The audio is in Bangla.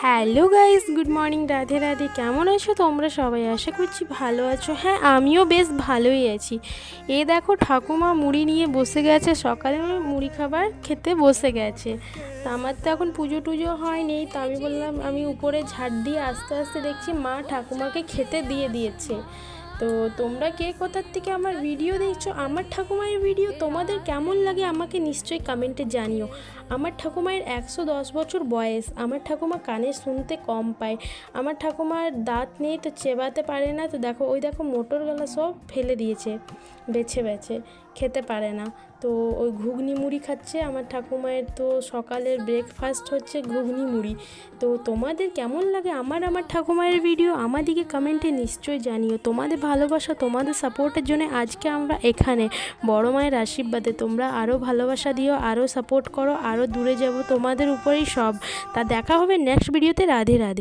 Hello guys, good morning, Radhe Radhe. কেমন আছো তোমরা সবাই? আশা করছি ভালো আছো। হ্যাঁ, আমিও বেশ ভালোই আছি। এ দেখো, ঠাকুমা মুড়ি নিয়ে বসে গেছে, সকালে মুড়ি খাবার খেতে বসে গেছে। তা আমার তো এখন পুজো টুজো হয়নি, তো আমি বললাম আমি উপরে ঝাড় দিয়ে আস্তে আস্তে দেখছি মা ঠাকুমাকে খেতে দিয়ে দিয়েছে। তো তোমরা কে কোথার থেকে আমার ভিডিও দেখছো, আমার ঠাকুমায়ের ভিডিও তোমাদের কেমন লাগে আমাকে নিশ্চয়ই কমেন্টে জানিও। আমার ঠাকুমায়ের 110 বছর বয়স। আমার ঠাকুমা কানে শুনতে কম পায়। আমার ঠাকুমার দাঁত নেই, তো চেবাতে পারে না। তো দেখো, ওই দেখো মোটর গলা সব ফেলে দিয়েছে, বেছে বেছে খেতে পারে না। তো ওই ঘুগনি মুড়ি খাচ্ছে। আমার ঠাকুমায়ের তো সকালের ব্রেকফাস্ট হচ্ছে ঘুগনি মুড়ি। তো তোমাদের কেমন লাগে আমার ঠাকুমায়ের ভিডিও আমাদিকে কমেন্টে নিশ্চয়ই জানিও। তোমাদের ভালোবাসা, তোমাদের সাপোর্টের জন্য আজকে আমরা এখানে। বড় মায়ের আশীর্বাদে তোমরা আরও ভালোবাসা দিও, আরও সাপোর্ট করো, আরও দূরে যাব তোমাদের উপরেই সব। তা দেখা হবে নেক্সট ভিডিওতে। রাধে রাধে।